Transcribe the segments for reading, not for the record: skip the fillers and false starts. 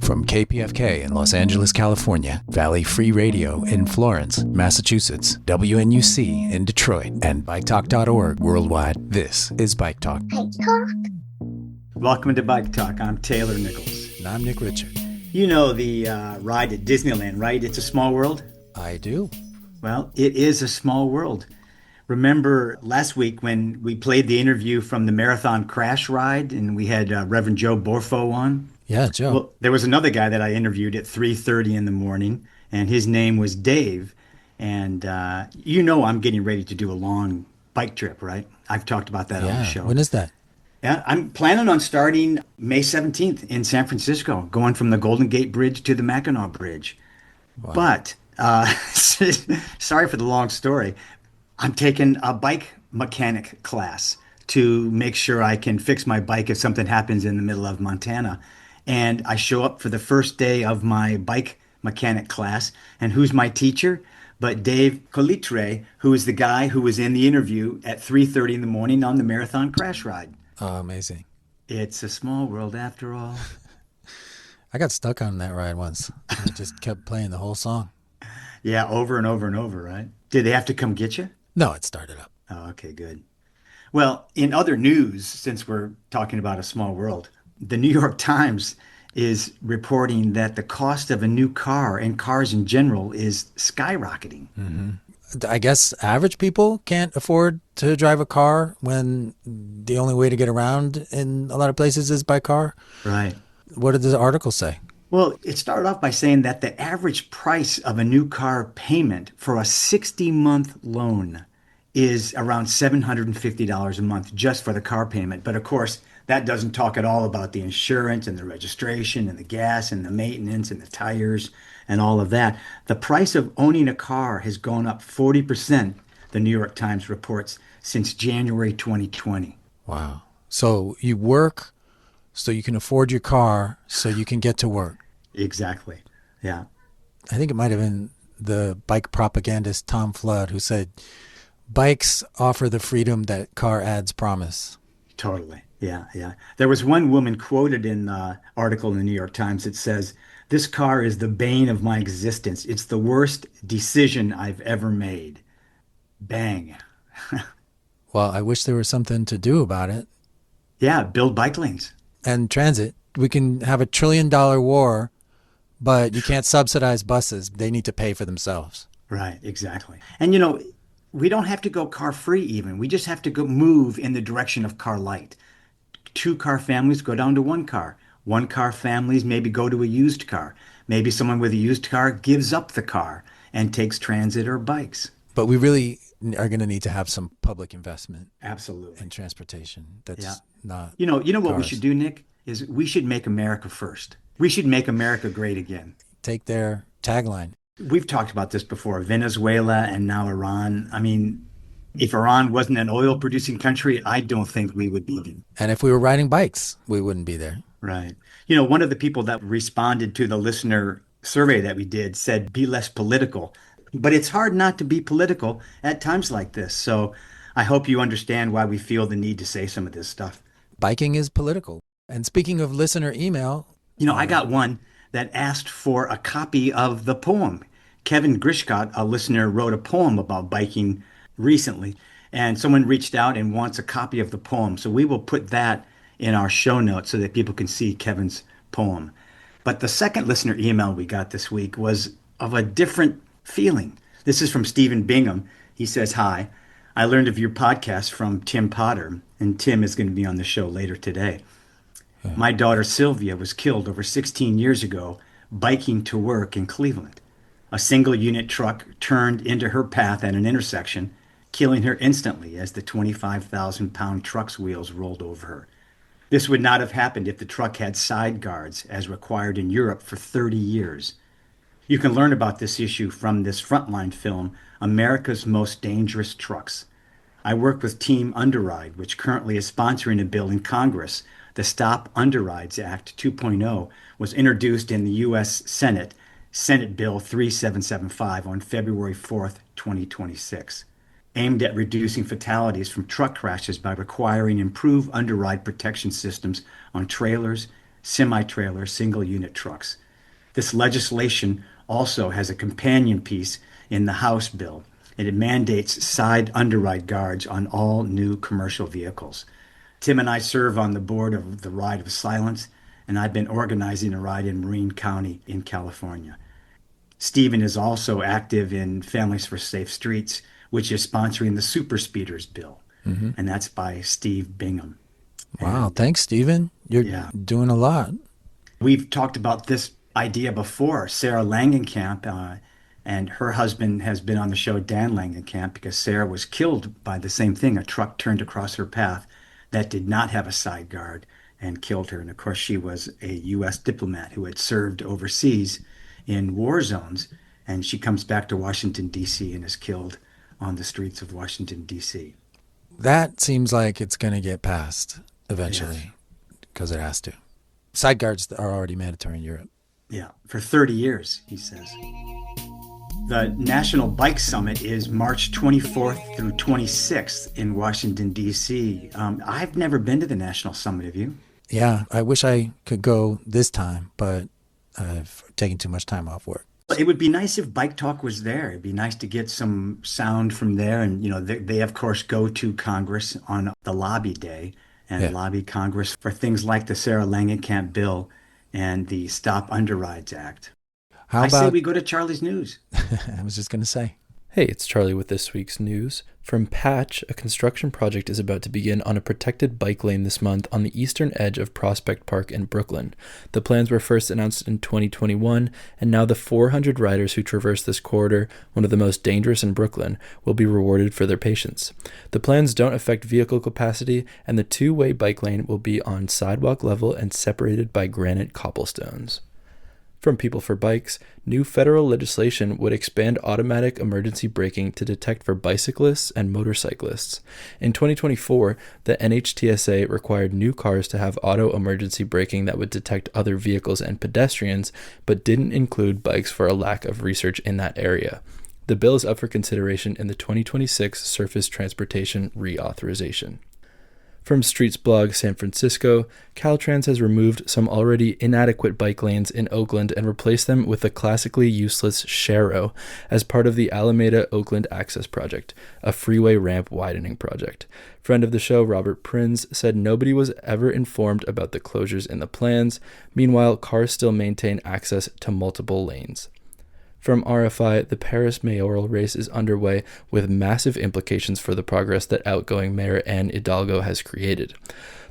From KPFK in Los Angeles, California, Valley Free Radio in Florence, Massachusetts, WNUC in Detroit, and BikeTalk.org worldwide, this is Bike Talk. Bike Talk. Welcome to Bike Talk. I'm Taylor Nichols. And I'm Nick Richard. You know the ride at Disneyland, right? It's a small world? I do. Well, it is a small world. Remember last week when we played the interview from the marathon crash ride and we had Reverend Joe Borfo on? Yeah, Joe. Well, there was another guy that I interviewed at 3:30 in the morning, and his name was Dave. And you know I'm getting ready to do a long bike trip, right? I've talked about that on the show. When is that? Yeah, I'm planning on starting May 17th in San Francisco, going from the Golden Gate Bridge to the Mackinac Bridge. Wow. But, sorry for the long story, I'm taking a bike mechanic class to make sure I can fix my bike if something happens in the middle of Montana. And I show up for the first day of my bike mechanic class. And who's my teacher? But Dave Colitre, who is the guy who was in the interview at 3:30 in the morning on the marathon crash ride. Oh, amazing. It's a small world after all. I got stuck on that ride once. I just kept playing the whole song. Yeah, over and over and over, right? Did they have to come get you? No, it started up. Oh, okay, good. Well, in other news, since we're talking about a small world, the New York Times is reporting that the cost of a new car and cars in general is skyrocketing. Mm-hmm. I guess average people can't afford to drive a car when the only way to get around in a lot of places is by car. Right. What did the article say? Well, it started off by saying that the average price of a new car payment for a 60-month loan is around $750 a month just for the car payment. But of course, that doesn't talk at all about the insurance and the registration and the gas and the maintenance and the tires and all of that. The price of owning a car has gone up 40%, the New York Times reports, since January 2020. Wow. So you work so you can afford your car so you can get to work. Exactly. Yeah. I think it might have been the bike propagandist Tom Flood who said, bikes offer the freedom that car ads promise. Totally. Yeah, yeah. There was one woman quoted in the article in the New York Times that says, "This car is the bane of my existence. It's the worst decision I've ever made." Bang. Well, I wish there was something to do about it. Yeah, build bike lanes. And transit. We can have $1 trillion war, but you can't subsidize buses. They need to pay for themselves. Right, exactly. And you know, we don't have to go car free even. We just have to go move in the direction of car light. 2-car families go down to 1 car. 1-car families maybe go to a used car. Maybe someone with a used car gives up the car and takes transit or bikes. But we really are going to need to have some public investment. Absolutely. In transportation. That's not You know what cars. we should do, Nick, is we should make America first. We should make America great again. Take their tagline. We've talked about this before, Venezuela and now Iran. I mean, if Iran wasn't an oil-producing country, I don't think we would be there. And if we were riding bikes, we wouldn't be there. Right. You know, one of the people that responded to the listener survey that we did said, be less political. But it's hard not to be political at times like this. So I hope you understand why we feel the need to say some of this stuff. Biking is political. And speaking of listener email... You know, I got one that asked for a copy of the poem. Kevin Grishkot, a listener, wrote a poem about biking recently, and someone reached out and wants a copy of the poem. So we will put that in our show notes so that people can see Kevin's poem. But the second listener email we got this week was of a different feeling. This is from Stephen Bingham. He says, "Hi, I learned of your podcast from Tim Potter, and Tim is going to be on the show later today. My daughter Sylvia was killed over 16 years ago biking to work in Cleveland. A single unit truck turned into her path at an intersection, killing her instantly as the 25,000-pound truck's wheels rolled over her. This would not have happened if the truck had side guards as required in Europe for 30 years. You can learn about this issue from this Frontline film, America's Most Dangerous Trucks. I work with Team Underride, which currently is sponsoring a bill in Congress. The Stop Underrides Act 2.0 was introduced in the U.S. Senate Bill 3775 on February 4th, 2026, aimed at reducing fatalities from truck crashes by requiring improved underride protection systems on trailers, semi-trailer, single-unit trucks. This legislation also has a companion piece in the House bill, and it mandates side underride guards on all new commercial vehicles. Tim and I serve on the board of the Ride of Silence, and I've been organizing a ride in Marin County in California. Stephen is also active in Families for Safe Streets, which is sponsoring the Super Speeders bill, and that's by Steve Bingham. Wow, thanks, Stephen. You're doing a lot. We've talked about this idea before. Sarah Langenkamp and her husband has been on the show, Dan Langenkamp, because Sarah was killed by the same thing. A truck turned across her path that did not have a side guard and killed her. And of course, she was a U.S. diplomat who had served overseas in war zones. And she comes back to Washington, D.C. and is killed on the streets of Washington, D.C. That seems like it's going to get passed eventually, because it has to. Side guards are already mandatory in Europe. Yeah, for 30 years, he says. The National Bike Summit is March 24th through 26th in Washington, D.C. I've never been to the National Summit. Have you? Yeah, I wish I could go this time, but I've taken too much time off work. It would be nice if Bike Talk was there. It'd be nice to get some sound from there. And, you know, they of course, go to Congress on the lobby day and lobby Congress for things like the Sarah Langenkamp bill and the Stop Underrides Act. I say we go to Charlie's News. I was just going to say. Hey, it's Charlie with this week's news. From Patch, a construction project is about to begin on a protected bike lane this month on the eastern edge of Prospect Park in Brooklyn. The plans were first announced in 2021, and now the 400 riders who traverse this corridor, one of the most dangerous in Brooklyn, will be rewarded for their patience. The plans don't affect vehicle capacity, and the two-way bike lane will be on sidewalk level and separated by granite cobblestones. From People for Bikes, new federal legislation would expand automatic emergency braking to detect for bicyclists and motorcyclists. In 2024, the NHTSA required new cars to have auto emergency braking that would detect other vehicles and pedestrians, but didn't include bikes for a lack of research in that area. The bill is up for consideration in the 2026 Surface Transportation Reauthorization. From Streetsblog San Francisco, Caltrans has removed some already inadequate bike lanes in Oakland and replaced them with a classically useless sharrow as part of the Alameda Oakland Access Project, a freeway ramp widening project. Friend of the show, Robert Prins, said nobody was ever informed about the closures in the plans. Meanwhile, cars still maintain access to multiple lanes. From RFI, the Paris mayoral race is underway with massive implications for the progress that outgoing Mayor Anne Hidalgo has created.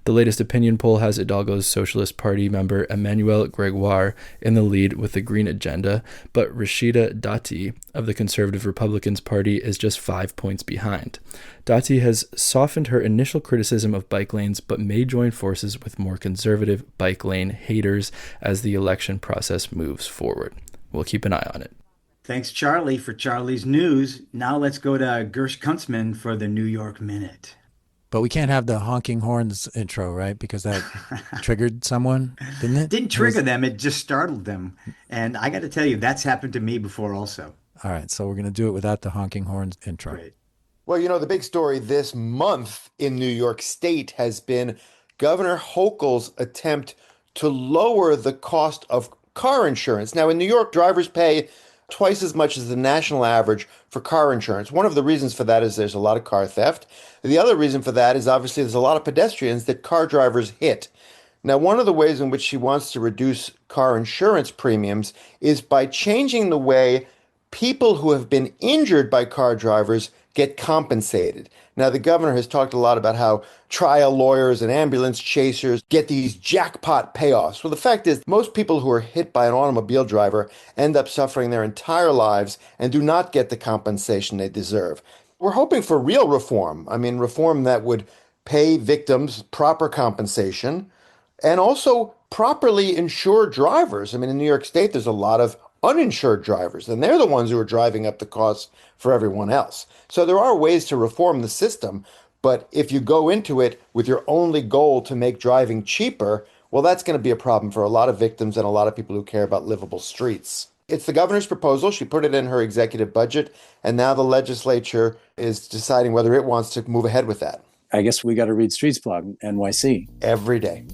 The latest opinion poll has Hidalgo's Socialist Party member Emmanuel Gregoire in the lead with the Green Agenda, but Rashida Dati of the Conservative Republicans Party is just 5 points behind. Dati has softened her initial criticism of bike lanes, but may join forces with more conservative bike lane haters as the election process moves forward. We'll keep an eye on it. Thanks, Charlie, for Charlie's News. Now let's go to Gersh Kuntzman for the New York Minute. But we can't have the honking horns intro, right? Because that triggered someone, didn't it? Didn't trigger them. It just startled them. And I got to tell you, that's happened to me before also. All right. So we're going to do it without the honking horns intro. Great. Well, you know, the big story this month in New York State has been Governor Hochul's attempt to lower the cost of car insurance. Now, in New York, drivers pay twice as much as the national average for car insurance. One of the reasons for that is there's a lot of car theft. The other reason for that is obviously there's a lot of pedestrians that car drivers hit. Now, one of the ways in which she wants to reduce car insurance premiums is by changing the way people who have been injured by car drivers get compensated. Now, the governor has talked a lot about how trial lawyers and ambulance chasers get these jackpot payoffs. Well, the fact is, most people who are hit by an automobile driver end up suffering their entire lives and do not get the compensation they deserve. We're hoping for real reform. I mean, reform that would pay victims proper compensation and also properly insure drivers. I mean, in New York State, there's a lot of uninsured drivers, and they're the ones who are driving up the costs for everyone else. So there are ways to reform the system, but if you go into it with your only goal to make driving cheaper, well, that's going to be a problem for a lot of victims and a lot of people who care about livable streets. It's the governor's proposal. She put it in her executive budget, and now the legislature is deciding whether it wants to move ahead with that. I guess we got to read Streetsblog, NYC. Every day.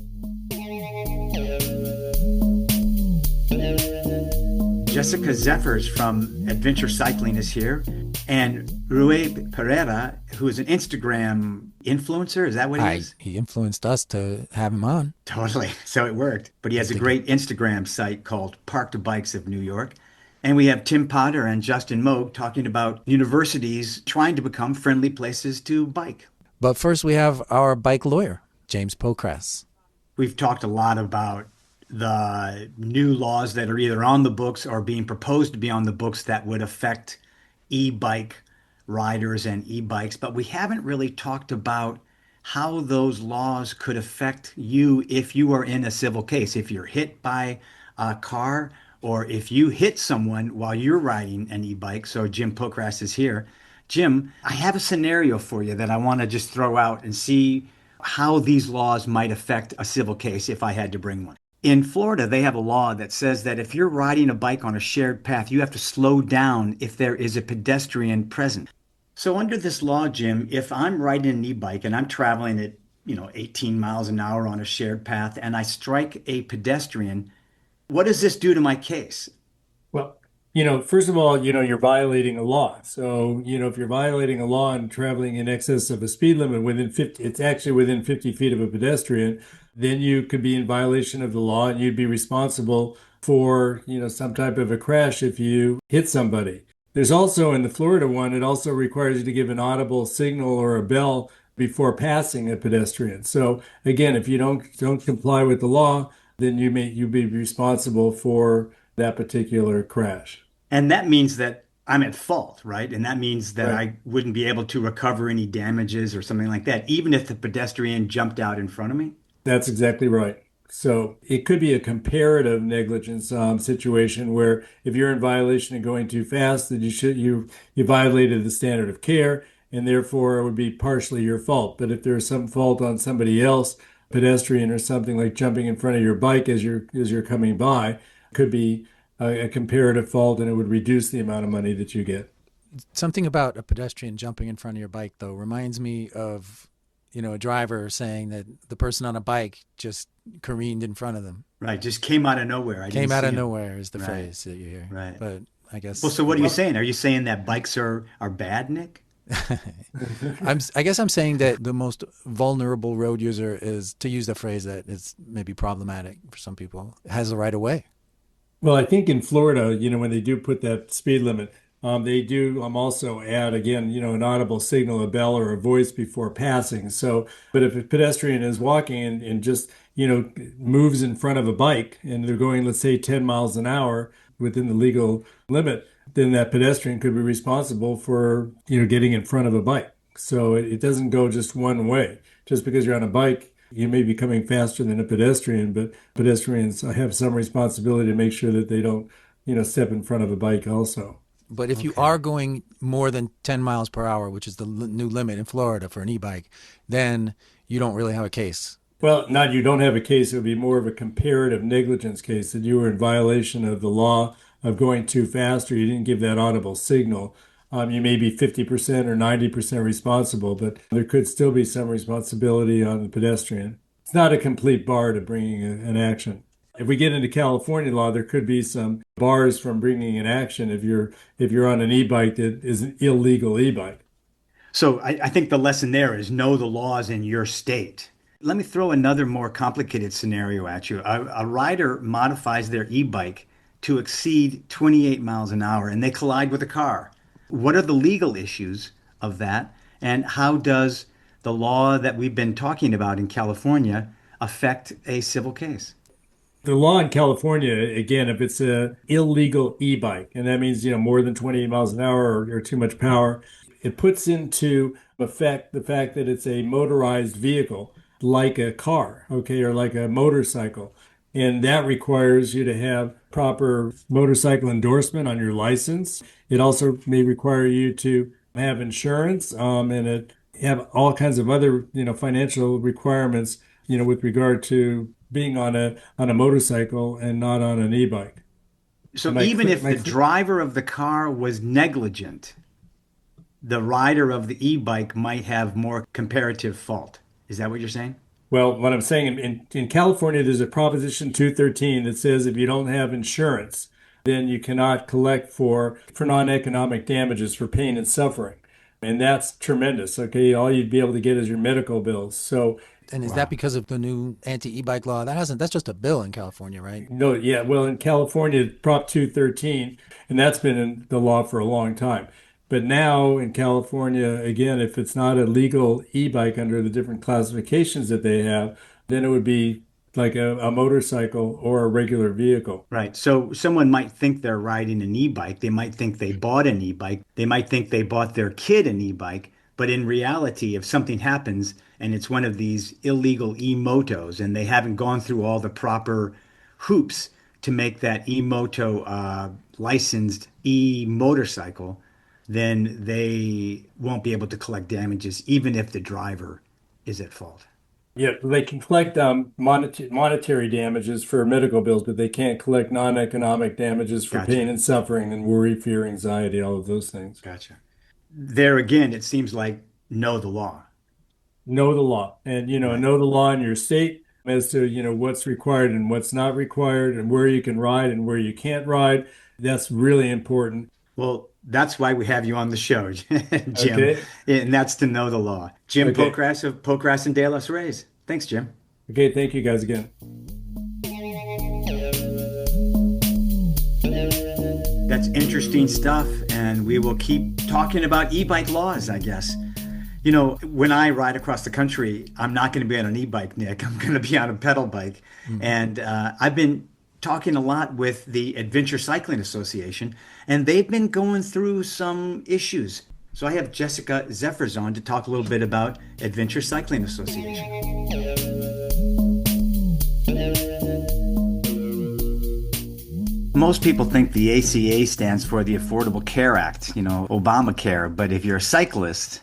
Jessica Zeffers from Adventure Cycling is here, and Rui Pereira, who is an Instagram influencer. Is that what he is? He influenced us to have him on. Totally. So it worked. But he has a great Instagram site called Park to Bikes of New York. And we have Tim Potter and Justin Moog talking about universities trying to become friendly places to bike. But first, we have our bike lawyer, James Pocrass. We've talked a lot about the new laws that are either on the books or being proposed to be on the books that would affect e-bike riders and e-bikes, but we haven't really talked about how those laws could affect you if you are in a civil case, if you're hit by a car or if you hit someone while you're riding an e-bike. So Jim Pocrass is here. Jim, I have a scenario for you that I want to just throw out and see how these laws might affect a civil case if I had to bring one. In Florida, they have a law that says that if you're riding a bike on a shared path, you have to slow down if there is a pedestrian present. So under this law, Jim, if I'm riding an e-bike and I'm traveling at, 18 miles an hour on a shared path and I strike a pedestrian, what does this do to my case? Well, first of all, you're violating a law. So, if you're violating a law and traveling in excess of a speed limit it's actually within 50 feet of a pedestrian, then you could be in violation of the law and you'd be responsible for, some type of a crash if you hit somebody. There's also in the Florida one, it also requires you to give an audible signal or a bell before passing a pedestrian. So again, if you don't comply with the law, then you'd be responsible for that particular crash. And that means that I'm at fault, right? And that means that Right. I wouldn't be able to recover any damages or something like that, even if the pedestrian jumped out in front of me. That's exactly right. So it could be a comparative negligence situation where if you're in violation and going too fast, that you violated the standard of care, and therefore it would be partially your fault. But if there's some fault on somebody else, pedestrian or something like jumping in front of your bike as you're coming by, could be a comparative fault, and it would reduce the amount of money that you get. Something about a pedestrian jumping in front of your bike, though, reminds me of a driver saying that the person on a bike just careened in front of them. Right, just came out of nowhere. Came out of nowhere is the phrase that you hear. Right. But I guess. Well, so what are you saying? Are you saying that bikes are bad, Nick? I guess I'm saying that the most vulnerable road user is, to use the phrase that is maybe problematic for some people, has the right of way. Well, I think in Florida, when they do put that speed limit, they do also add, again, an audible signal, a bell or a voice before passing. So, but if a pedestrian is walking and just, moves in front of a bike and they're going, let's say, 10 miles an hour within the legal limit, then that pedestrian could be responsible for, getting in front of a bike. So it doesn't go just one way. Just because you're on a bike, you may be coming faster than a pedestrian, but pedestrians have some responsibility to make sure that they don't, step in front of a bike also. But if you are going more than 10 miles per hour, which is the new limit in Florida for an e-bike, then you don't really have a case. Well, you don't have a case. It would be more of a comparative negligence case, that you were in violation of the law of going too fast, or you didn't give that audible signal. You may be 50% or 90% responsible, but there could still be some responsibility on the pedestrian. It's not a complete bar to bringing an action. If we get into California law, there could be some bars from bringing an action if you're on an e-bike that is an illegal e-bike. So I think the lesson there is know the laws in your state. Let me throw another more complicated scenario at you. A rider modifies their e-bike to exceed 28 miles an hour and they collide with a car. What are the legal issues of that? And how does the law that we've been talking about in California affect a civil case? The law in California, again, if it's an illegal e-bike, and that means, more than 28 miles an hour or too much power, it puts into effect the fact that it's a motorized vehicle like a car, okay, or like a motorcycle. And that requires you to have proper motorcycle endorsement on your license. It also may require you to have insurance, and it have all kinds of other, financial requirements, with regard to being on a motorcycle and not on an e-bike. So even if the driver of the car was negligent, the rider of the e-bike might have more comparative fault. Is that what you're saying? Well, what I'm saying, in California, there's a Proposition 213 that says if you don't have insurance, then you cannot collect for non-economic damages for pain and suffering. And that's tremendous. Okay, all you'd be able to get is your medical bills. So, And is that because of the new anti-e-bike law? That's just a bill in California, right? no, yeah, well, in California, Prop 213, and that's been in the law for a long time. But now in California, again, if it's not a legal e-bike under the different classifications that they have, then it would be like a motorcycle or a regular vehicle. Right. So someone might think they're riding an e-bike. They might think they bought an e-bike. They might think they bought their kid an e-bike. But in reality, if something happens and it's one of these illegal e-motos and they haven't gone through all the proper hoops to make that e-moto licensed e-motorcycle, then they won't be able to collect damages, even if the driver is at fault. Yeah, they can collect monetary damages for medical bills, but they can't collect non-economic damages for Gotcha. pain and suffering and worry, fear, anxiety, all of those things. Gotcha. There again, it seems like know the law. Know the law and, Right. know the law in your state as to, what's required and what's not required and where you can ride and where you can't ride. That's really important. Well, that's why we have you on the show, Jim. Okay. And that's to know the law. Jim Okay. Pocrass of Pocrass and De Los Reyes. Thanks, Jim. Okay, thank you guys again. That's interesting stuff, and we will keep talking about e-bike laws, I guess. When I ride across the country, I'm not going to be on an e-bike, Nick. I'm going to be on a pedal bike. And I've been talking a lot with the Adventure Cycling Association, and they've been going through some issues. So I have Jessica Zeffers on to talk a little bit about Adventure Cycling Association. Most people think the ACA stands for the Affordable Care Act, Obamacare. But if you're a cyclist,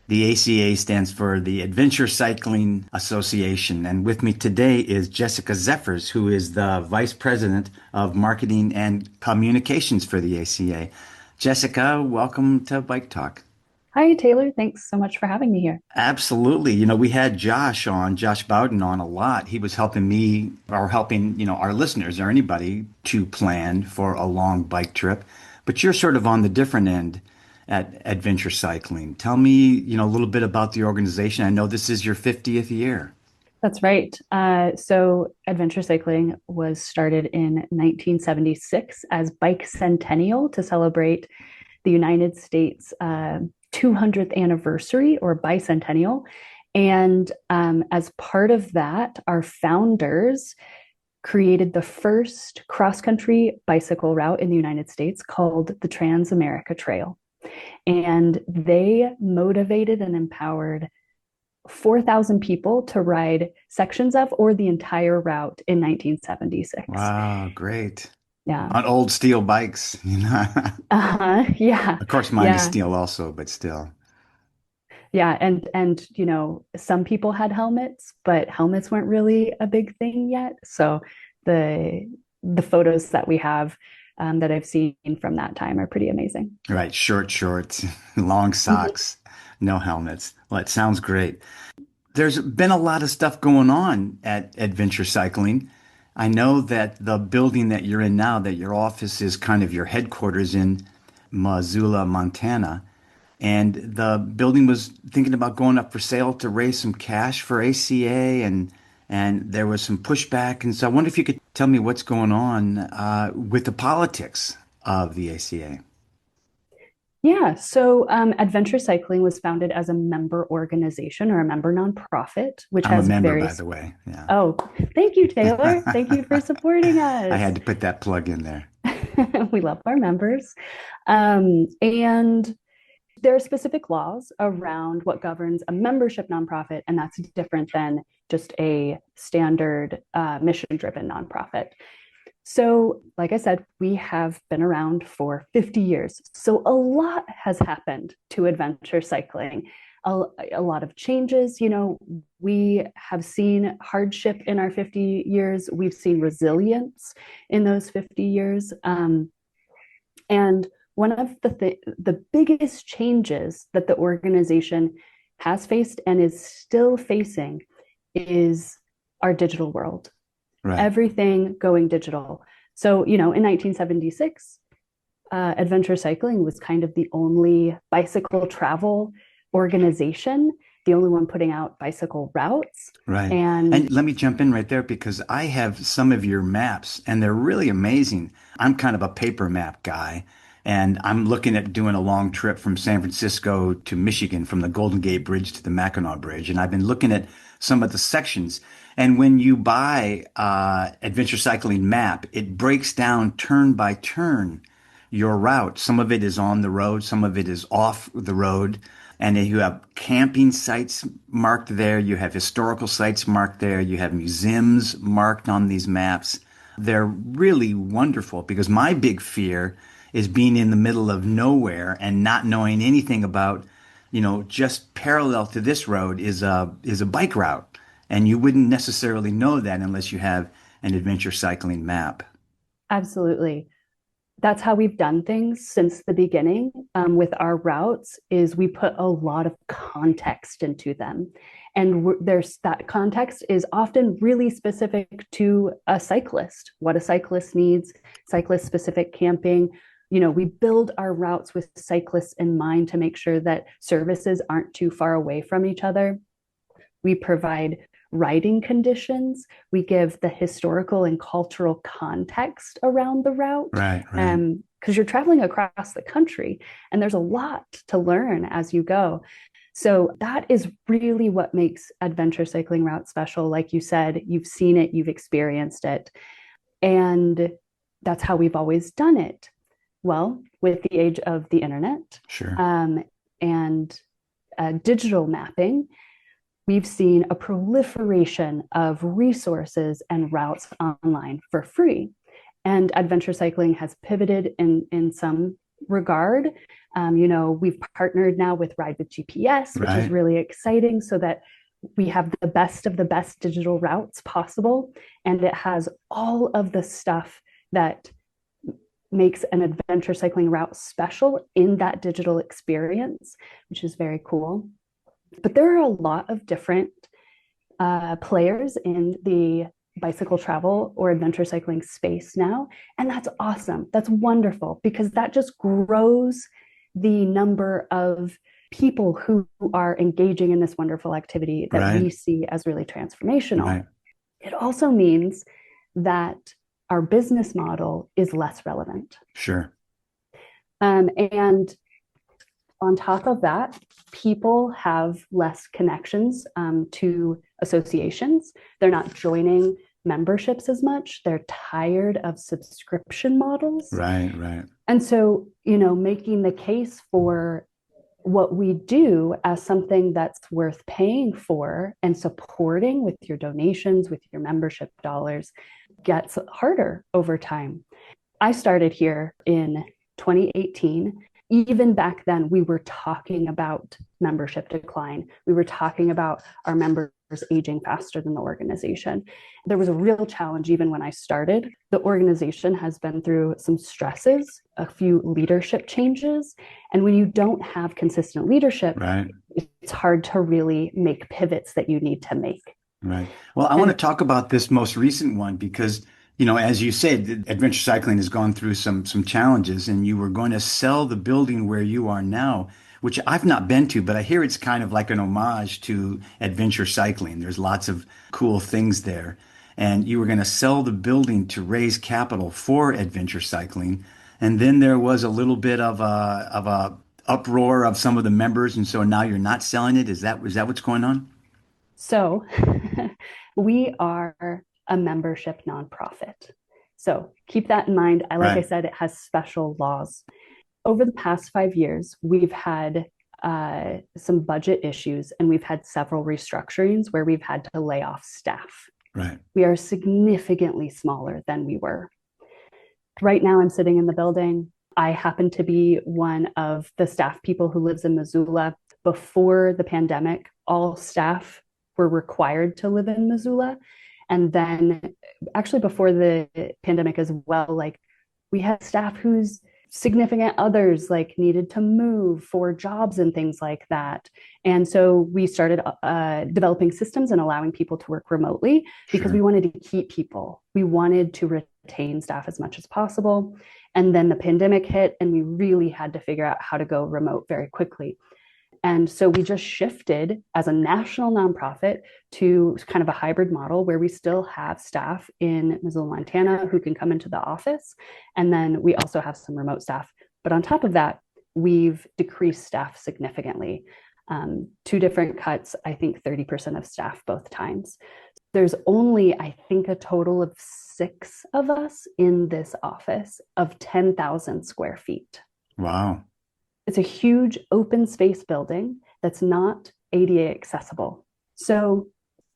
the ACA stands for the Adventure Cycling Association. And with me today is Jessica Zeffers, who is the Vice President of Marketing and Communications for the ACA. Jessica, welcome to Bike Talk. Hi, Taylor. Thanks so much for having me here. Absolutely. We had Josh Bowden on a lot. He was helping me or helping, our listeners or anybody to plan for a long bike trip. But you're sort of on the different end at Adventure Cycling. Tell me, a little bit about the organization. I know this is your 50th year. That's right. So Adventure Cycling was started in 1976 as Bike Centennial to celebrate the United States 200th anniversary or bicentennial. And as part of that, our founders created the first cross-country bicycle route in the United States called the Trans-America Trail. And they motivated and empowered 4,000 people to ride sections of or the entire route in 1976. Wow, great. Yeah. On old steel bikes, Yeah. Of course, mine is steel also, but still. Yeah, and some people had helmets, but helmets weren't really a big thing yet. So the photos that we have that I've seen from that time are pretty amazing. Right, short shorts, long socks, no helmets. Well, it sounds great. There's been a lot of stuff going on at Adventure Cycling. I know that the building that you're in now, that your office is kind of your headquarters in Missoula, Montana. And the building was thinking about going up for sale to raise some cash for ACA, and there was some pushback. And so I wonder if you could tell me what's going on with the politics of the ACA. Yeah, so Adventure Cycling was founded as a member organization or a member nonprofit, which I'm has a member, various... by the way. Yeah. Oh, thank you, Taylor. Thank you for supporting us. I had to put that plug in there. We love our members. And there are specific laws around what governs a membership nonprofit, and that's different than just a standard mission-driven nonprofit. So, like I said, we have been around for 50 years. So a lot has happened to Adventure Cycling. A lot of changes. We have seen hardship in our 50 years. We've seen resilience in those 50 years. And one of the biggest changes that the organization has faced and is still facing is our digital world. Right. Everything going digital. So, in 1976, adventure cycling was kind of the only bicycle travel organization, the only one putting out bicycle routes. Right. And And let me jump in right there because I have some of your maps and they're really amazing. I'm kind of a paper map guy, and I'm looking at doing a long trip from San Francisco to Michigan, from the Golden Gate Bridge to the Mackinac Bridge. And I've been looking at some of the sections. And when you buy Adventure Cycling map, it breaks down turn by turn your route. Some of it is on the road, some of it is off the road. And then you have camping sites marked there. You have historical sites marked there. You have museums marked on these maps. They're really wonderful because my big fear is being in the middle of nowhere and not knowing anything about, just parallel to this road is a bike route. And you wouldn't necessarily know that unless you have an adventure cycling map. absolutely. That's how we've done things since the beginning with our routes. Is we put a lot of context into them, and there's that context is often really specific to a cyclist, what a cyclist needs, cyclist specific camping. We build our routes with cyclists in mind to make sure that services aren't too far away from each other. We provide riding conditions. We give the historical and cultural context around the route. Right. Because you're traveling across the country and there's a lot to learn as you go. So that is really what makes adventure cycling routes special. Like you said, you've seen it, you've experienced it. And that's how we've always done it. Well, with the age of the internet, Sure. And digital mapping, we've seen a proliferation of resources and routes online for free. And adventure cycling has pivoted in some regard. We've partnered now with Ride with GPS, which is really exciting, so that we have the best of the best digital routes possible. And it has all of the stuff that makes an adventure cycling route special in that digital experience, which is very cool. But there are a lot of different players in the bicycle travel or adventure cycling space now. And that's awesome. That's wonderful, because that just grows the number of people who are engaging in this wonderful activity that we see as really transformational. Right. It also means that our business model is less relevant. Sure. And on top of that, people have less connections to associations. They're not joining memberships as much. They're tired of subscription models. Right. And so, making the case for what we do as something that's worth paying for and supporting with your donations, with your membership dollars, gets harder over time. I started here in 2018. Even back then, we were talking about membership decline. We were talking about our members aging faster than the organization. There was a real challenge even when I started. The organization has been through some stresses, a few leadership changes. And when you don't have consistent leadership, it's hard to really make pivots that you need to make. Right. Well, I want to talk about this most recent one because, as you said, adventure cycling has gone through some challenges, and you were going to sell the building where you are now, which I've not been to, but I hear it's kind of like an homage to adventure cycling. There's lots of cool things there. And you were going to sell the building to raise capital for adventure cycling. And then there was a little bit of a uproar of some of the members. And so now you're not selling it. Is that what's going on? So we are a membership nonprofit. So keep that in mind. Like I said, it has special laws. Over the past 5 years, we've had some budget issues, and we've had several restructurings where we've had to lay off staff. Right. We are significantly smaller than we were. Right now, I'm sitting in the building. I happen to be one of the staff people who lives in Missoula. Before the pandemic, all staff were required to live in Missoula. And then actually before the pandemic as well, we had staff whose significant others needed to move for jobs and things like that. And so we started developing systems and allowing people to work remotely because we wanted to keep people. We wanted to retain staff as much as possible. And then the pandemic hit, and we really had to figure out how to go remote very quickly. And so we just shifted as a national nonprofit to kind of a hybrid model where we still have staff in Missoula, Montana who can come into the office. And then we also have some remote staff. But on top of that, we've decreased staff significantly. 2 different cuts, I think 30% of staff both times. There's only, I think, a total of 6 of us in this office of 10,000 square feet. Wow. It's a huge open space building that's not ADA accessible. So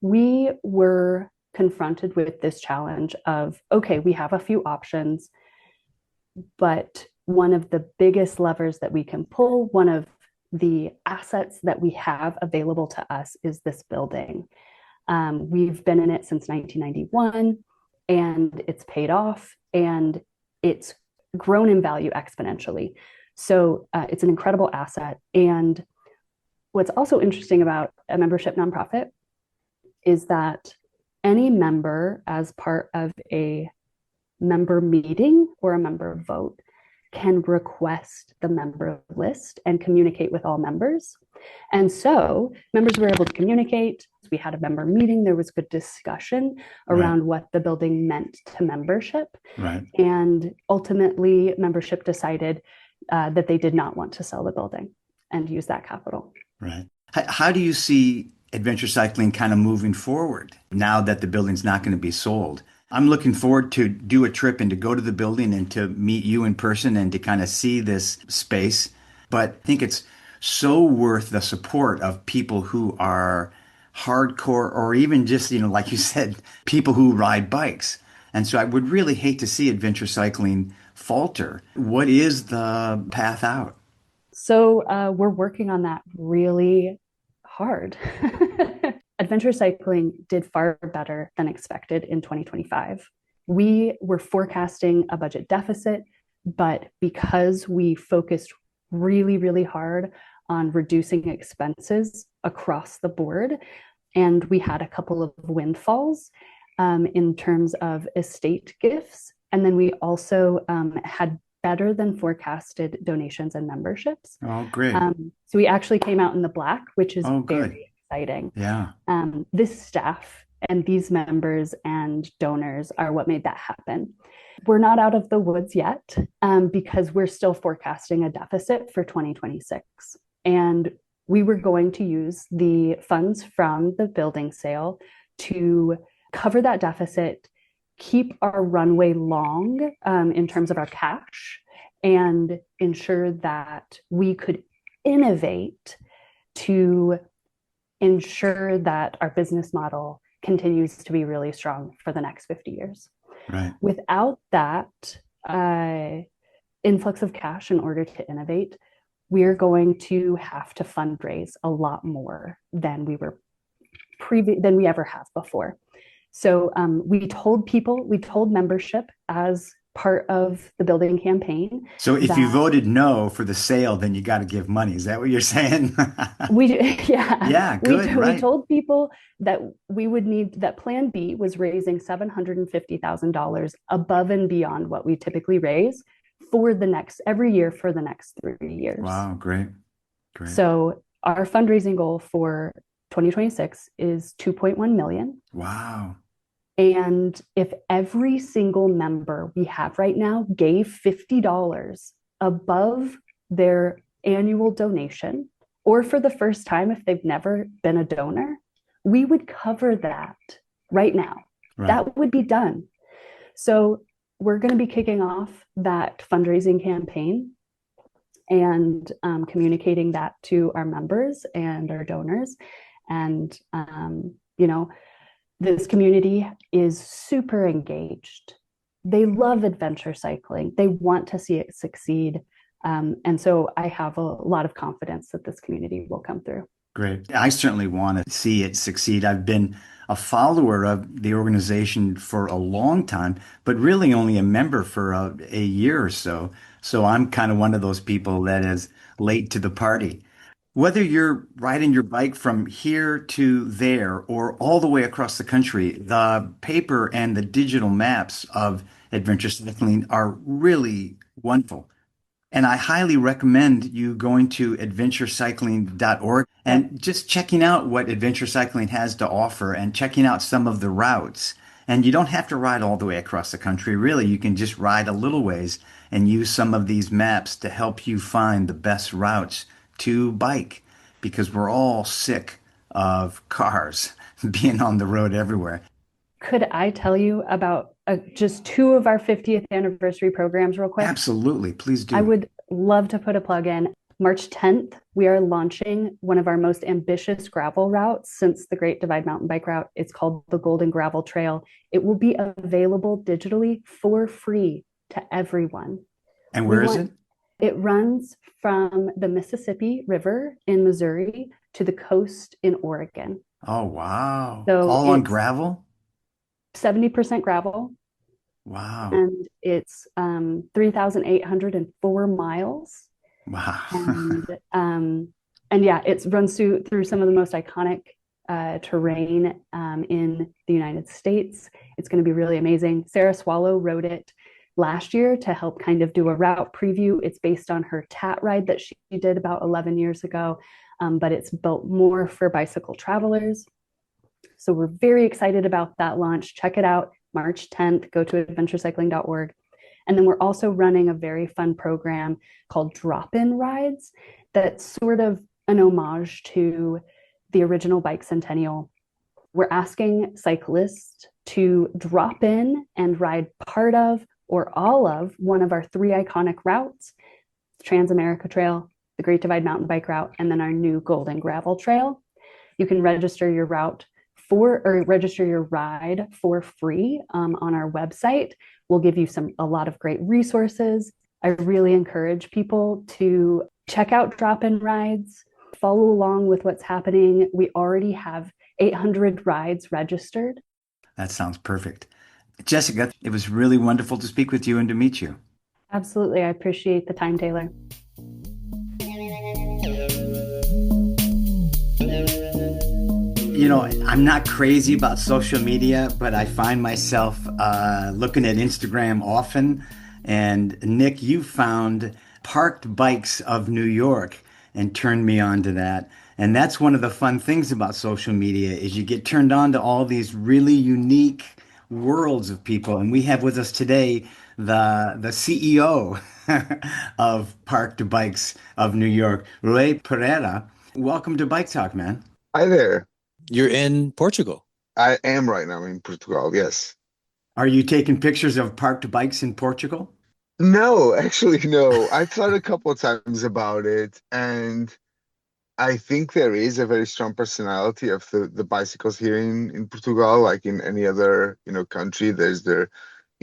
we were confronted with this challenge of, okay, we have a few options, but one of the biggest levers that we can pull, one of the assets that we have available to us is this building. We've been in it since 1991, and it's paid off, and it's grown in value exponentially. So it's an incredible asset. And what's also interesting about a membership nonprofit is that any member, as part of a member meeting or a member vote, can request the member list and communicate with all members. And so members were able to communicate. We had a member meeting. There was good discussion around what the building meant to membership. Right. And ultimately, membership decided that they did not want to sell the building and use that capital. Right. How do you see adventure cycling kind of moving forward now that the building's not going to be sold? I'm looking forward to do a trip and to go to the building and to meet you in person and to kind of see this space. But I think it's so worth the support of people who are hardcore, or even just, like you said, people who ride bikes. And so I would really hate to see adventure cycling falter. What is the path out? So we're working on that really hard. Adventure cycling did far better than expected in 2025. We were forecasting a budget deficit, but because we focused really, really hard on reducing expenses across the board, and we had a couple of windfalls in terms of estate gifts, and then we also had better than forecasted donations and memberships. Oh, great. So we actually came out in the black, which is good. very exciting. Yeah. This staff and these members and donors are what made that happen. We're not out of the woods yet because we're still forecasting a deficit for 2026. And we were going to use the funds from the building sale to cover that deficit, keep our runway long in terms of our cash, and ensure that we could innovate to ensure that our business model continues to be really strong for the next 50 years. Right. Without that influx of cash in order to innovate, we're going to have to fundraise a lot more than we ever have before. So we told membership as part of the building campaign. So if you voted no for the sale, then you got to give money. Is that what you're saying? Yeah, good. We told people that we would need, that Plan B was raising $750,000 above and beyond what we typically raise every year for the next 3 years. Wow, great. So our fundraising goal for 2026 is 2.1 million. Wow. And if every single member we have right now gave $50 above their annual donation, or for the first time, if they've never been a donor, we would cover that right now. Right. That would be done. So we're going to be kicking off that fundraising campaign and communicating that to our members and our donors. And, this community is super engaged. They love adventure cycling. They want to see it succeed. And so I have a lot of confidence that this community will come through. Great. I certainly want to see it succeed. I've been a follower of the organization for a long time, but really only a member for a year or so. So I'm kind of one of those people that is late to the party. Whether you're riding your bike from here to there or all the way across the country, the paper and the digital maps of adventure cycling are really wonderful. And I highly recommend you going to adventurecycling.org and just checking out what adventure cycling has to offer and checking out some of the routes. And you don't have to ride all the way across the country. Really, you can just ride a little ways and use some of these maps to help you find the best routes to bike because we're all sick of cars being on the road everywhere. Could I tell you about just two of our 50th anniversary programs real quick? Absolutely. Please do. I would love to put a plug in. March 10th, we are launching one of our most ambitious gravel routes since the Great Divide Mountain Bike Route. It's called the Golden Gravel Trail. It will be available digitally for free to everyone. And where is it? It runs from the Mississippi River in Missouri to the coast in Oregon. Oh, wow. So all on gravel? 70% gravel. Wow. And it's 3,804 miles. Wow. And yeah, it runs through some of the most iconic terrain in the United States. It's going to be really amazing. Sarah Swallow wrote it last year to help kind of do a route preview. It's based on her TAT ride that she did about 11 years ago, but it's built more for bicycle travelers. So we're very excited about that launch. Check it out, March 10th. Go to adventurecycling.org. And then we're also running a very fun program called Drop-In Rides that's sort of an homage to the original Bike Centennial. We're asking cyclists to drop in and ride part of or all of one of our three iconic routes, Trans-America Trail, the Great Divide Mountain Bike Route, and then our new Golden Gravel Trail. You can register your route register your ride for free on our website. We'll give you a lot of great resources. I really encourage people to check out drop-in rides, follow along with what's happening. We already have 800 rides registered. That sounds perfect. Jessica, it was really wonderful to speak with you and to meet you. Absolutely. I appreciate the time, Taylor. You know, I'm not crazy about social media, but I find myself looking at Instagram often. And Nick, you found Parked Bikes of New York and turned me on to that. And that's one of the fun things about social media is you get turned on to all these really unique worlds of people. And we have with us today the CEO of Parked Bikes of New York, Rui Pereira. Welcome to Bike Talk, man. Hi there. You're in Portugal. I am right now in Portugal, yes. Are you taking pictures of parked bikes in Portugal? No, actually, no. I thought a couple of times about it, and I think there is a very strong personality of the bicycles here in Portugal, like in any other, country. There's the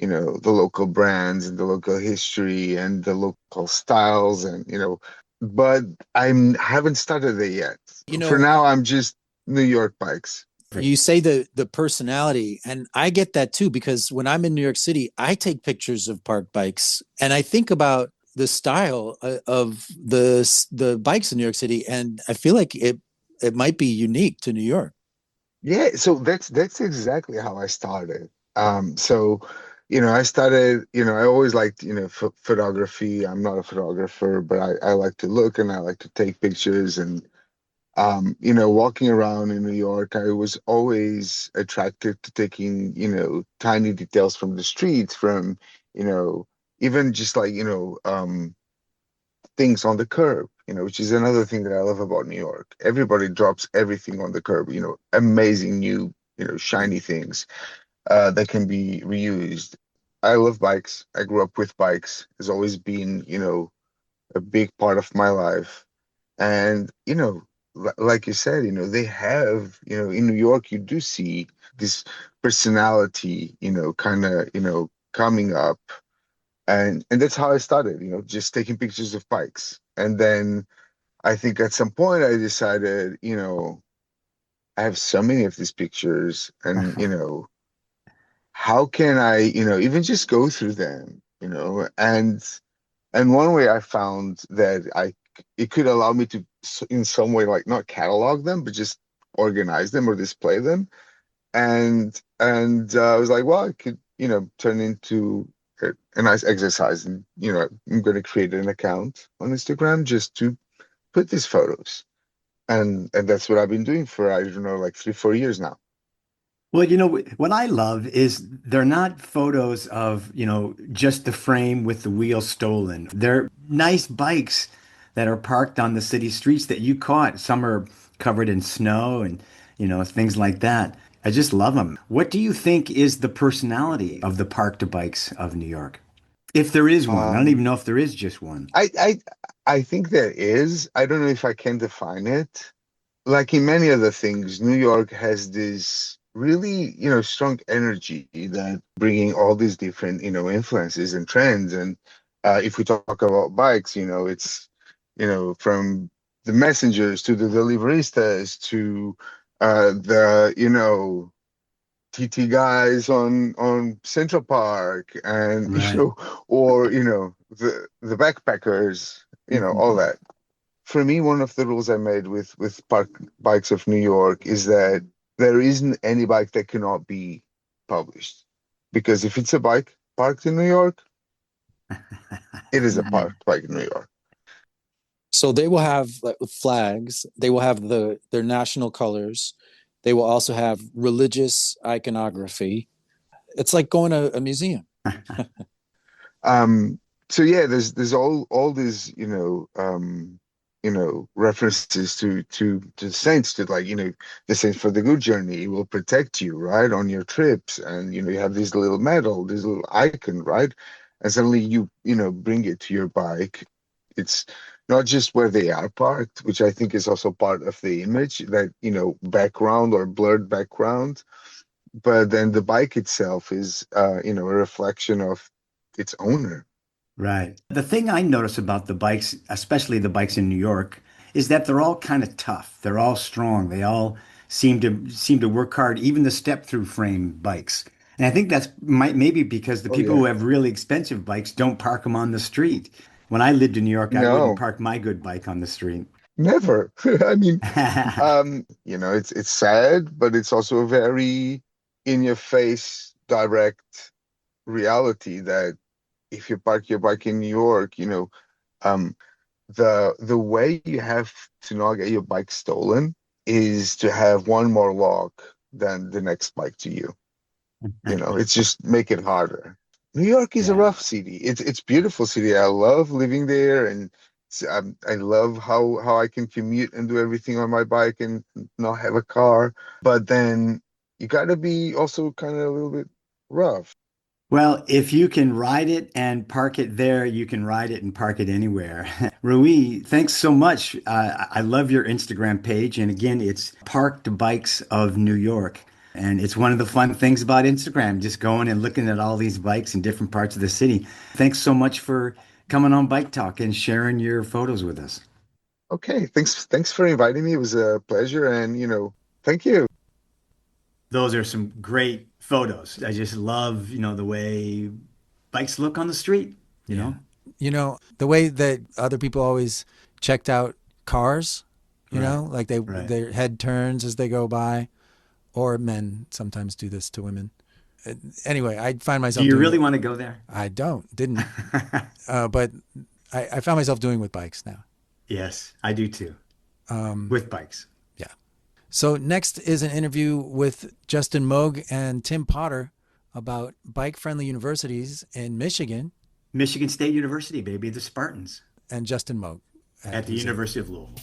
local brands and the local history and the local styles and, but I haven't started it yet. For now, I'm just New York bikes. You say the personality, and I get that too, because when I'm in New York City, I take pictures of parked bikes and I think about the style of the bikes in New York City, and I feel like it might be unique to New York. Yeah, so that's exactly how I started. I started, I always liked, photography. I'm not a photographer, but I like to look and I like to take pictures. And, walking around in New York, I was always attracted to taking, tiny details from the streets, from, even just like, things on the curb, which is another thing that I love about New York. Everybody drops everything on the curb, amazing new, shiny things that can be reused. I love bikes. I grew up with bikes. It's always been, a big part of my life. And, like you said, they have, in New York, you do see this personality, kind of, coming up. And that's how I started, just taking pictures of bikes. And then I think at some point I decided, I have so many of these pictures and, how can I, even just go through them, and one way I found that it could allow me to in some way, like not catalog them, but just organize them or display them. And I was like, well, it could, turn into a nice exercise. And, I'm going to create an account on Instagram just to put these photos. And that's what I've been doing for, I don't know, like 3, 4 years now. Well, what I love is they're not photos of, just the frame with the wheel stolen. They're nice bikes that are parked on the city streets that you caught. Some are covered in snow and, things like that. I just love them. What do you think is the personality of the parked bikes of New York? If there is one. I don't even know if there is just one. I think there is. I don't know if I can define it. Like in many other things, New York has this really, strong energy that bringing all these different, influences and trends. And if we talk about bikes, it's, from the messengers to the deliveristas to the, TT guys on Central Park and, Right. or, the backpackers, all that. For me, one of the rules I made with Park Bikes of New York is that there isn't any bike that cannot be published. Because if it's a bike parked in New York, it is a parked bike in New York. So they will have like, flags. They will have their national colors. They will also have religious iconography. It's like going to a museum. So yeah, there's all these references to the saints, to like the saints for the good journey will protect you, right, on your trips, and you have this little medal, this little icon, right, and suddenly you bring it to your bike. It's not just where they are parked, which I think is also part of the image, that background or blurred background, but then the bike itself is a reflection of its owner. Right. The thing I notice about the bikes, especially the bikes in New York, is that they're all kind of tough. They're all strong. They all seem to work hard, even the step-through frame bikes. And I think that's maybe because the Oh people who yeah. have really expensive bikes don't park them on the street. When I lived in New York, I wouldn't No, park my good bike on the street. never. I mean, it's sad, but it's also a very in your face direct reality that if you park your bike in New York, um, the way you have to not get your bike stolen is to have one more lock than the next bike to you. It's just make it harder. New York is a Yeah. rough city. It's beautiful city. I love living there, and I love how I can commute and do everything on my bike and not have a car. But then you got to be also kind of a little bit rough. Well, if you can ride it and park it there, you can ride it and park it anywhere. Rui, thanks so much. I love your Instagram page. And again, it's Parked Bikes of New York. And it's one of the fun things about Instagram, just going and looking at all these bikes in different parts of the city. Thanks so much for coming on Bike Talk and sharing your photos with us. Okay, thanks for inviting me. It was a pleasure, and thank you. Those are some great photos. I just love, the way bikes look on the street, you know? The way that other people always checked out cars, Right. like Right. their head turns as they go by, or men sometimes do this to women. Anyway, I find Do myself you doing really it. want to go there? I didn't, but I found myself doing with bikes now. Yes, I do too. With bikes. Yeah. So next is an interview with Justin Moog and Tim Potter about bike-friendly universities in Michigan, Michigan State University, baby, the Spartans and Justin Moog at the his University of Louisville.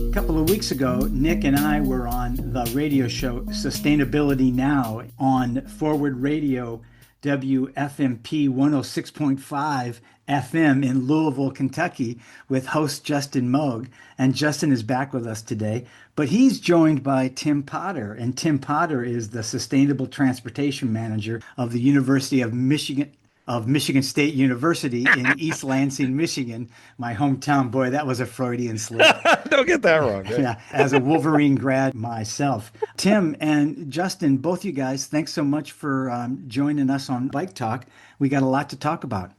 A couple of weeks ago, Nick and I were on the radio show Sustainability Now on Forward Radio WFMP 106.5 FM in Louisville, Kentucky, with host Justin Moog. And Justin is back with us today, but he's joined by Tim Potter. And Tim Potter is the Sustainable Transportation Manager of the University of Michigan. of Michigan State University in East Lansing, Michigan, my hometown. Boy, that was a Freudian slip. Don't get that wrong. Right? Yeah, as a Wolverine grad myself. Tim and Justin, both you guys, thanks so much for joining us on Bike Talk. We got a lot to talk about.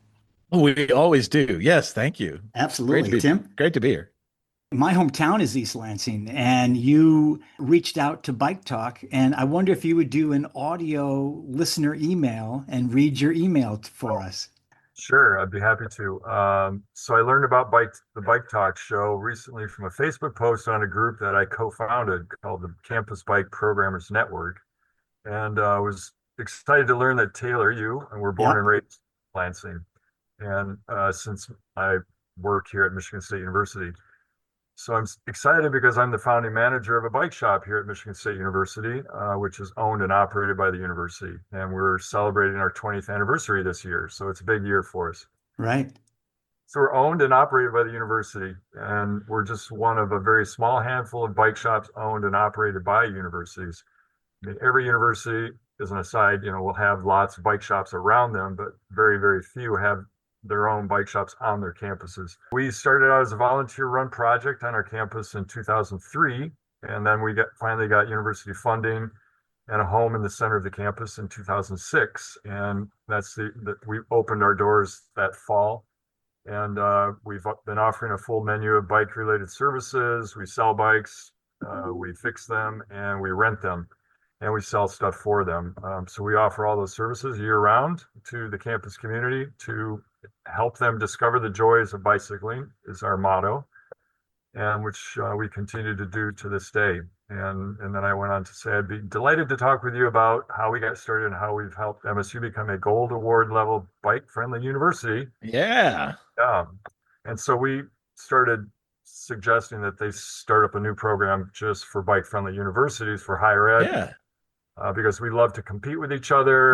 We always do. Yes, thank you. Absolutely, Tim. Great to be here. My hometown is East Lansing, and you reached out to Bike Talk, and I wonder if you would do an audio listener email and read your email for us. Sure, I'd be happy to. So I learned about the Bike Talk show recently from a Facebook post on a group that I co-founded called the Campus Bike Programmers Network, and I was excited to learn that Taylor, you, and were born and raised in Lansing, and since I work here at Michigan State University. So I'm excited because I'm the founding manager of a bike shop here at Michigan State University, which is owned and operated by the university. And we're celebrating our 20th anniversary this year. So it's a big year for us. Right. So we're owned and operated by the university. And we're just one of a very small handful of bike shops owned and operated by universities. I mean, every university, as an aside, will have lots of bike shops around them, but very, very few have their own bike shops on their campuses. We started out as a volunteer run project on our campus in 2003, and then we finally got university funding and a home in the center of the campus in 2006. And we opened our doors that fall. And we've been offering a full menu of bike related services. We sell bikes, we fix them, and we rent them, and we sell stuff for them. So we offer all those services year round to the campus community to help them discover the joys of bicycling is our motto, and which we continue to do to this day. And then I went on to say, I'd be delighted to talk with you about how we got started and how we've helped MSU become a gold award level bike friendly university. Yeah. And so we started suggesting that they start up a new program just for bike friendly universities for higher ed. Yeah. Because we love to compete with each other,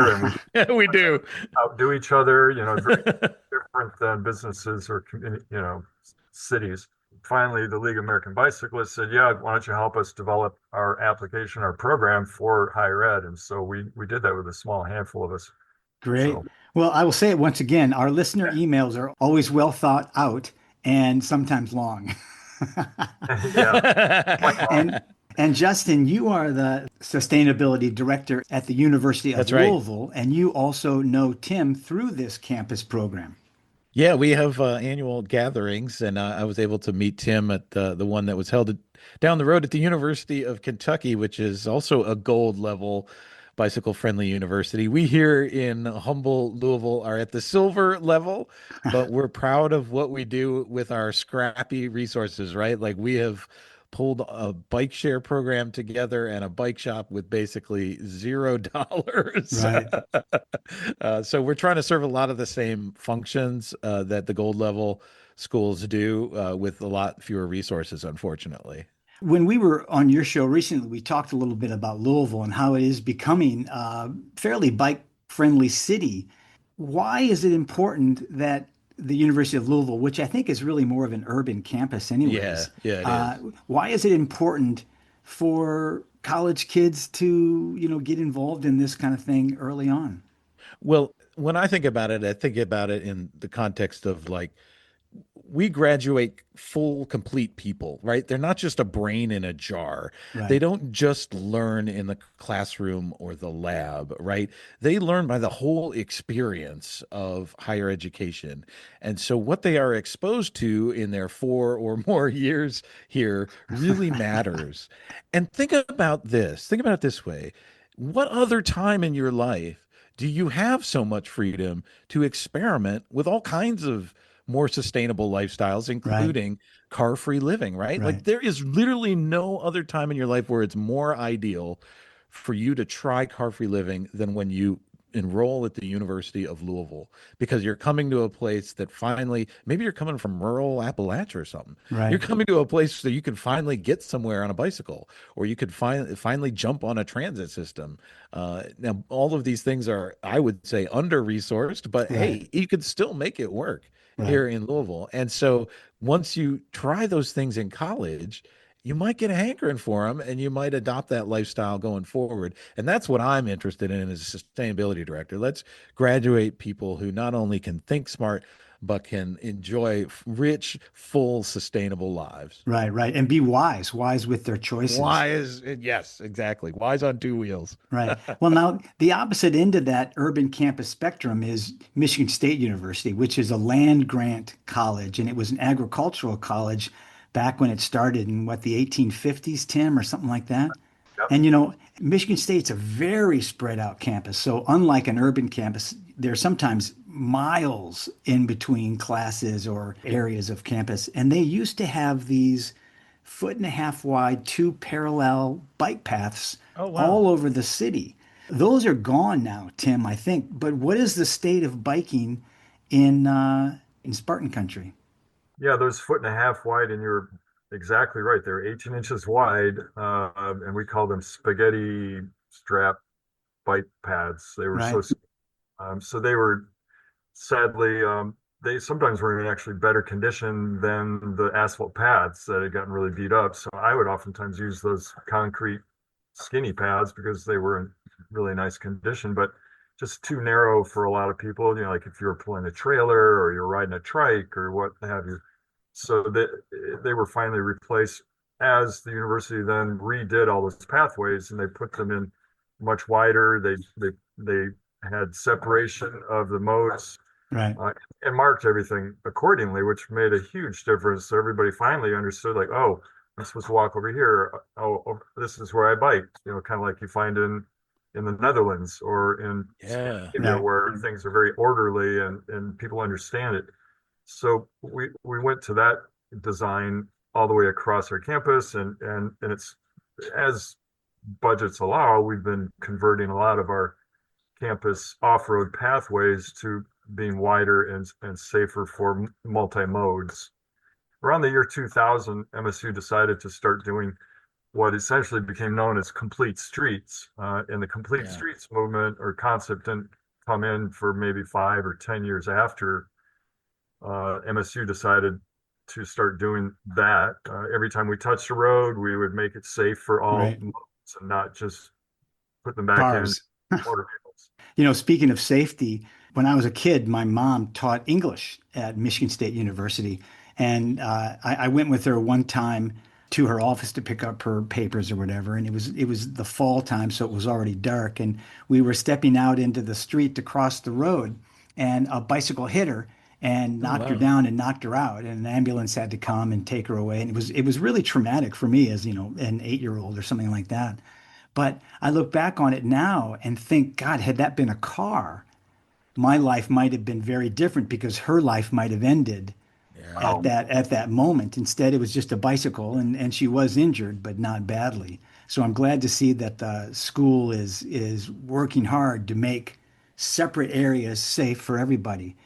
and we do outdo each other. It's very different than businesses or cities. Finally, the League of American Bicyclists said, "Yeah, why don't you help us develop our application, our program for higher ed?" And so we did that with a small handful of us. Great. So, well, I will say it once again: our listener emails are always well thought out and sometimes long. Yeah. And Justin, you are the sustainability director at the University of Louisville, and you also know Tim through this campus program. Yeah, we have annual gatherings, and I was able to meet Tim at the one that was held down the road at the University of Kentucky, which is also a gold level bicycle-friendly university. We here in humble Louisville are at the silver level, but we're proud of what we do with our scrappy resources, right? Like we have pulled a bike share program together and a bike shop with basically $0. Right. So we're trying to serve a lot of the same functions that the gold level schools do with a lot fewer resources, unfortunately. When we were on your show recently, we talked a little bit about Louisville and how it is becoming a fairly bike-friendly city. Why is it important that the University of Louisville, which I think is really more of an urban campus anyways. Yeah, it is. Why is it important for college kids to, get involved in this kind of thing early on? Well, when I think about it in the context of like, we graduate full, complete people, right? They're not just a brain in a jar. Right. They don't just learn in the classroom or the lab, right? They learn by the whole experience of higher education. And so what they are exposed to in their 4 or more years here really matters. And think about this. Think about it this way. What other time in your life do you have so much freedom to experiment with all kinds of more sustainable lifestyles, including car-free living, right? Like there is literally no other time in your life where it's more ideal for you to try car-free living than when you enroll at the University of Louisville, because you're coming to a place that finally, maybe you're coming from rural Appalachia or something. Right. You're coming to a place that you can finally get somewhere on a bicycle, or you could finally jump on a transit system. Now, all of these things are, I would say, under-resourced, but hey, you could still make it work here in Louisville. And so once you try those things in college, you might get a hankering for them and you might adopt that lifestyle going forward. And that's what I'm interested in as a sustainability director. Let's graduate people who not only can think smart, but can enjoy rich, full, sustainable lives. Right, right. And be wise with their choices. Yes, exactly. Wise on two wheels. Right. Well, now the opposite end of that urban campus spectrum is Michigan State University, which is a land grant college, and it was an agricultural college back when it started in the 1850s, Tim, or something like that. Yep. And Michigan State's a very spread out campus. So unlike an urban campus, there's sometimes miles in between classes or areas of campus. And they used to have these 1.5 wide, 2 parallel bike paths all over the city. Those are gone now, Tim, I think. But what is the state of biking in Spartan country? Yeah, those 1.5 wide, and you're exactly right. They're 18 inches wide, and we call them spaghetti strap bike paths. They were so they were sadly they sometimes were in actually better condition than the asphalt paths that had gotten really beat up. So I would oftentimes use those concrete skinny paths because they were in really nice condition, but just too narrow for a lot of people, like if you were pulling a trailer or you're riding a trike or what have you. So they were finally replaced as the university then redid all those pathways, and they put them in much wider. They had separation of the modes, right, and marked everything accordingly, which made a huge difference. So everybody finally understood, like, oh, I'm supposed to walk over here. Oh, this is where I bike. Kind of like you find in the Netherlands or in Scandinavia, where things are very orderly and people understand it. So we went to that design all the way across our campus, and it's, as budgets allow, we've been converting a lot of our campus off-road pathways to being wider and safer for multi-modes. Around the year 2000, MSU decided to start doing what essentially became known as complete streets. And the complete streets movement or concept didn't come in for maybe 5 or 10 years after MSU decided to start doing that. Every time we touched a road, we would make it safe for all modes and not just put them back Cars. In motor vehicles. Speaking of safety, when I was a kid, my mom taught English at Michigan State University. And I went with her one time to her office to pick up her papers or whatever. And it was the fall time, so it was already dark. And we were stepping out into the street to cross the road, and a bicycle hit her and knocked her down and knocked her out. And an ambulance had to come and take her away. And it was really traumatic for me as, an 8-year-old or something like that. But I look back on it now and think, God, had that been a car, my life might have been very different because her life might have ended at that moment. Instead, it was just a bicycle, and she was injured, but not badly. So I'm glad to see that the school is working hard to make separate areas safe for everybody.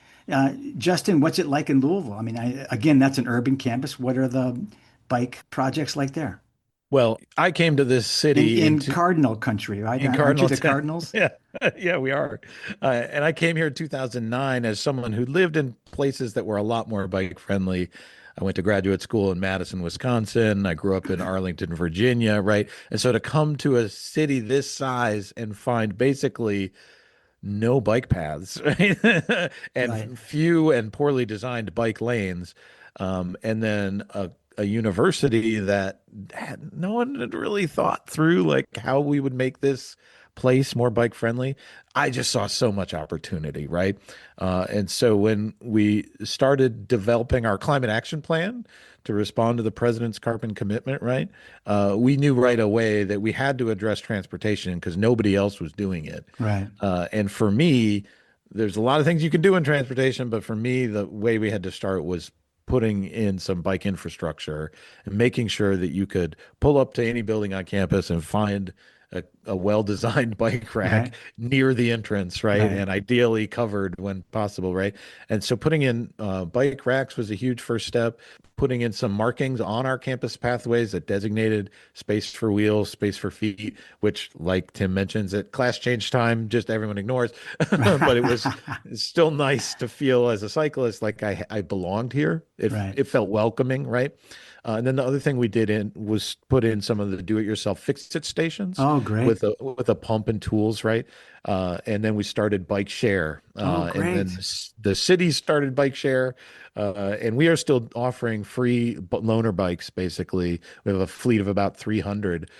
Justin, what's it like in Louisville? I mean, again, that's an urban campus. What are the bike projects like there? Well, I came to this city in Cardinal country, right? Aren't you the Cardinals? Yeah, we are. And I came here in 2009 as someone who lived in places that were a lot more bike friendly. I went to graduate school in Madison, Wisconsin. I grew up in Arlington, Virginia, right? And so to come to a city this size and find basically no bike paths, right? And few and poorly designed bike lanes, and then a university that no one had really thought through like how we would make this place more bike friendly. I just saw so much opportunity, right? And so when we started developing our climate action plan to respond to the president's carbon commitment, right? We knew right away that we had to address transportation because nobody else was doing it. Right. And for me, there's a lot of things you can do in transportation, but for me, the way we had to start was putting in some bike infrastructure and making sure that you could pull up to any building on campus and find a well-designed bike rack Right. near the entrance, right? Right. And ideally covered when possible, right? And so putting in bike racks was a huge first step. Putting in some markings on our campus pathways that designated space for wheels, space for feet, which, like Tim mentions, at class change time, just everyone ignores. But it was still nice to feel as a cyclist like I belonged here. Right. It felt welcoming, right? And then the other thing we did was put in some of the do-it-yourself fix-it stations Oh, great. with a pump and tools, right? And then we started bike share, Oh, and then great. the city started bike share, and we are still offering free loaner bikes. Basically, we have a fleet of about 300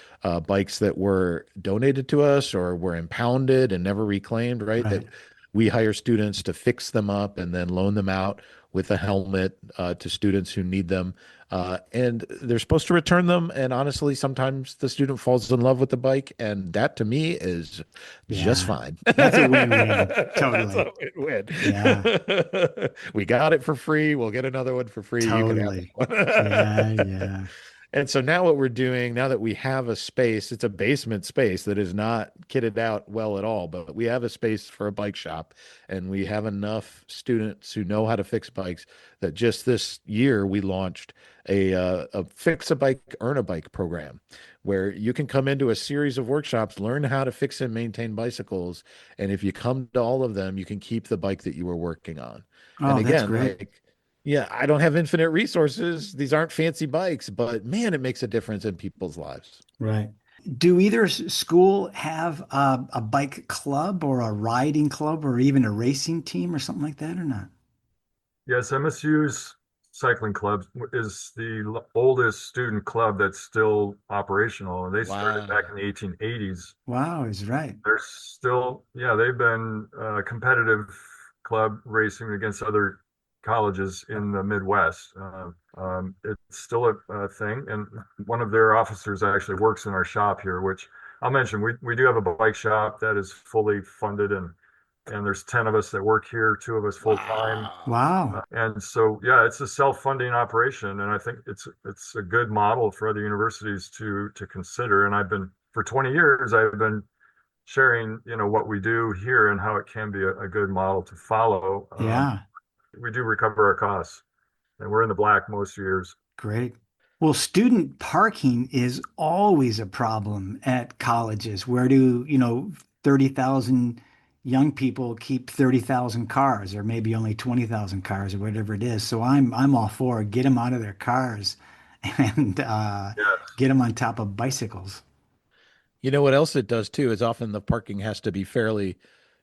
bikes that were donated to us or were impounded and never reclaimed, right? Right. That we hire students to fix them up and then loan them out with a helmet to students who need them. And they're supposed to return them. And honestly, sometimes the student falls in love with the bike. And that to me is just fine. That's a win-win. That's Totally. a win-win. Yeah. We got it for free. We'll get another one for free. You can have Totally. one. Yeah. And so now what we're doing, now that we have a space, it's a basement space that is not kitted out well at all, but we have a space for a bike shop, and we have enough students who know how to fix bikes that just this year we launched a fix a bike, earn a bike program where you can come into a series of workshops, learn how to fix and maintain bicycles. And if you come to all of them, you can keep the bike that you were working on. Oh, And that's again, great. like, yeah, I don't have infinite resources. These aren't fancy bikes, but man, it makes a difference in people's lives. Right. Do either school have a bike club or a riding club or even a racing team or something like that or not? Yes, MSU's cycling club is the oldest student club that's still operational. And they started back in the 1880s. Wow, is right. They're still, yeah, they've been competitive club racing against other colleges in the Midwest. It's still a thing. And one of their officers actually works in our shop here, which I'll mention. We do have a bike shop that is fully funded, and there's 10 of us that work here, 2 of us full time. Wow. And so, yeah, it's a self-funding operation, and I think it's a good model for other universities to consider. And for 20 years, I've been sharing, what we do here and how it can be a good model to follow. Yeah. We do recover our costs, and we're in the black most years. Great. Well, student parking is always a problem at colleges. Where do, 30,000 young people keep 30,000 cars or maybe only 20,000 cars or whatever it is. So I'm all for get them out of their cars and get them on top of bicycles. You know what else it does too is often the parking has to be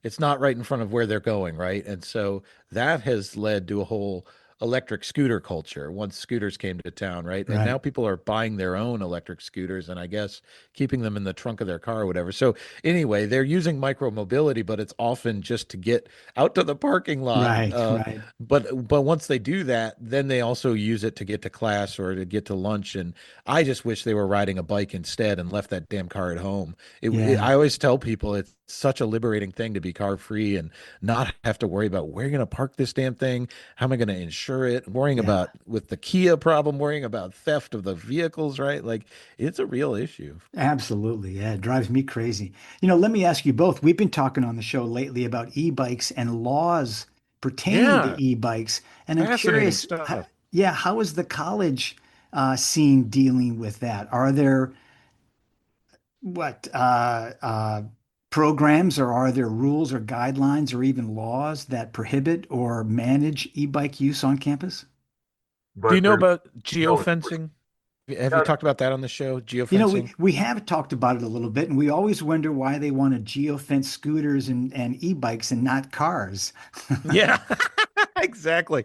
it's not right in front of where they're going, right? And so that has led to a whole electric scooter culture once scooters came to town, right? And now people are buying their own electric scooters and I guess keeping them in the trunk of their car or whatever. So anyway, they're using micro mobility, but it's often just to get out to the parking lot. Right. But once they do that, then they also use it to get to class or to get to lunch. And I just wish they were riding a bike instead and left that damn car at home. I always tell people it's such a liberating thing to be car free and not have to worry about where you're going to park this damn thing. How am I going to insure it? Worrying about with the Kia problem, worrying about theft of the vehicles, right? Like it's a real issue. Absolutely. Yeah. It drives me crazy. Let me ask you both. We've been talking on the show lately about e-bikes and laws pertaining to e-bikes. And I'm curious, how is the college scene dealing with that? Are there programs or are there rules or guidelines or even laws that prohibit or manage e-bike use on campus? Do you know about geofencing? Have you talked about that on the show? Geofencing? We have talked about it a little bit, and we always wonder why they want to geofence scooters and e-bikes and not cars. Yeah, exactly.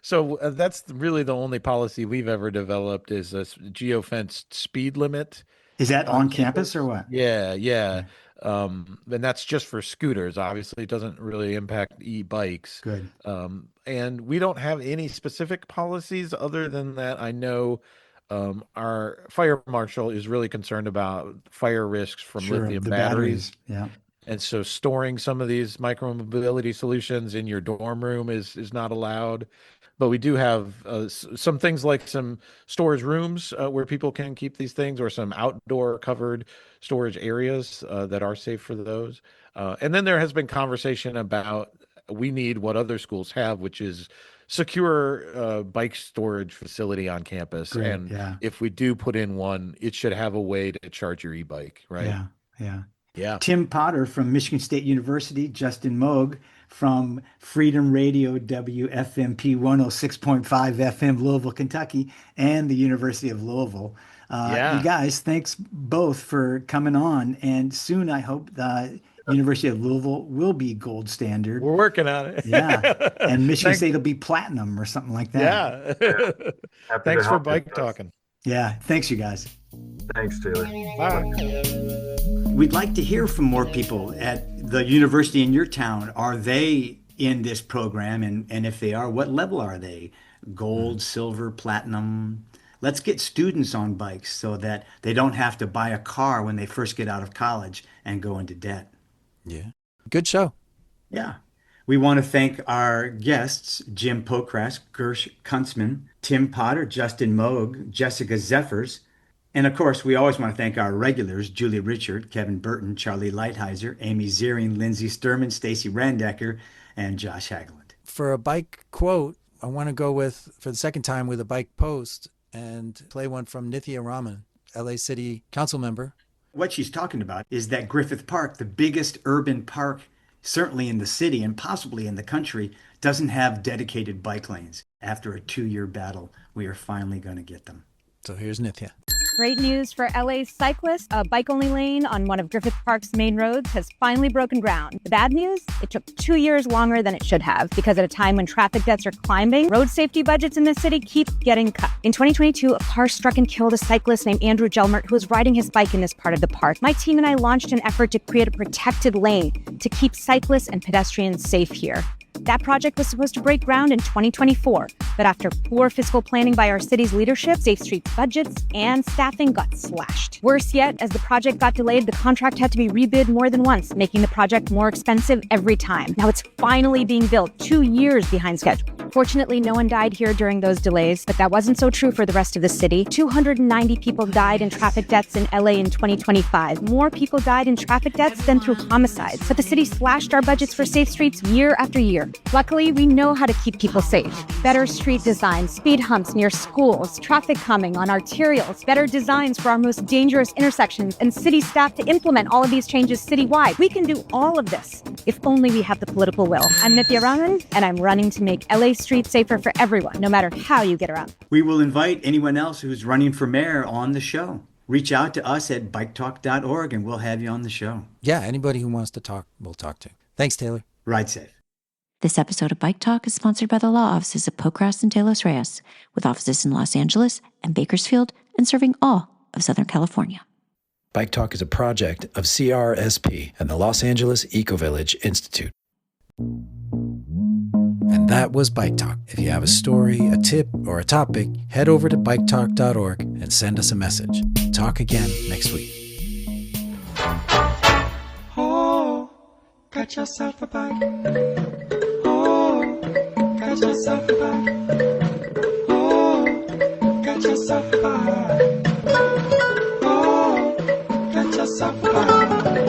So that's really the only policy we've ever developed is a geofenced speed limit. Is that on campus or what? Yeah. And that's just for scooters. Obviously, it doesn't really impact e-bikes. Good. And we don't have any specific policies other than that. I know our fire marshal is really concerned about fire risks from lithium batteries. Yeah. And so storing some of these micromobility solutions in your dorm room is not allowed. But we do have some things like some storage rooms where people can keep these things, or some outdoor covered storage areas that are safe for those. And then there has been conversation about we need what other schools have, which is secure bike storage facility on campus. Great, and yeah. if we do put in one, it should have a way to charge your e-bike, right? Yeah, yeah. Yeah. Tim Potter from Michigan State University, Justin Moog from Freedom Radio WFMP 106.5 FM, Louisville, Kentucky, and the University of Louisville. You guys, thanks both for coming on. And soon, I hope the University of Louisville will be gold standard. We're working on it. Yeah. And Michigan State will be platinum or something like that. Yeah. Thanks for bike talking. Yeah. Thanks, you guys. Thanks, Taylor. Bye. We'd like to hear from more people at the university in your town. Are they in this program? And if they are, what level are they? Gold, silver, platinum? Let's get students on bikes so that they don't have to buy a car when they first get out of college and go into debt. Yeah. Good show. Yeah. We want to thank our guests, Jim Pocrass, Gersh Kuntzman, Tim Potter, Justin Moog, Jessica Zeffers. And of course, we always want to thank our regulars, Julie Richard, Kevin Burton, Charlie Lighthizer, Amy Ziering, Lindsay Sturman, Stacy Randecker, and Josh Hageland. For a bike quote, I want to go with, for the second time, with a bike post and play one from Nithya Raman, LA City council member. What she's talking about is that Griffith Park, the biggest urban park, certainly in the city and possibly in the country, doesn't have dedicated bike lanes. After a 2-year battle, we are finally going to get them. So here's Nithya. Great news for LA cyclists. A bike-only lane on one of Griffith Park's main roads has finally broken ground. The bad news? It took 2 years longer than it should have, because at a time when traffic deaths are climbing, road safety budgets in the city keep getting cut. In 2022, a car struck and killed a cyclist named Andrew Gelmert who was riding his bike in this part of the park. My team and I launched an effort to create a protected lane to keep cyclists and pedestrians safe here. That project was supposed to break ground in 2024, but after poor fiscal planning by our city's leadership, Safe Streets budgets and staffing got slashed. Worse yet, as the project got delayed, the contract had to be rebid more than once, making the project more expensive every time. Now it's finally being built 2 years behind schedule. Fortunately, no one died here during those delays, but that wasn't so true for the rest of the city. 290 people died in traffic deaths in LA in 2025. More people died in traffic deaths than through homicides. But the city slashed our budgets for Safe Streets year after year. Luckily, we know how to keep people safe. Better street design, speed humps near schools, traffic calming on arterials, better designs for our most dangerous intersections, and city staff to implement all of these changes citywide. We can do all of this if only we have the political will. I'm Nithya Raman, and I'm running to make LA streets safer for everyone, no matter how you get around. We will invite anyone else who's running for mayor on the show. Reach out to us at biketalk.org and we'll have you on the show. Yeah, anybody who wants to talk, we'll talk to. Thanks, Taylor. Ride safe. This episode of Bike Talk is sponsored by the law offices of Pocrass and De Los Reyes, with offices in Los Angeles and Bakersfield and serving all of Southern California. Bike Talk is a project of CRSP and the Los Angeles Eco-Village Institute. And that was Bike Talk. If you have a story, a tip, or a topic, head over to biketalk.org and send us a message. Talk again next week. Oh, got yourself a bike. Oh, got yourself a bike. Oh, got yourself a bike. Oh, got yourself a bike.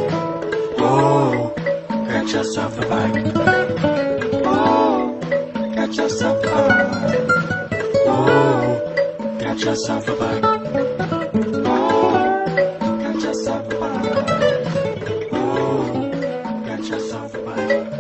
Oh, got yourself a bike. Got yourself a bike. Oh, got yourself a bike. Oh, got yourself a bike. Oh, got yourself a bike.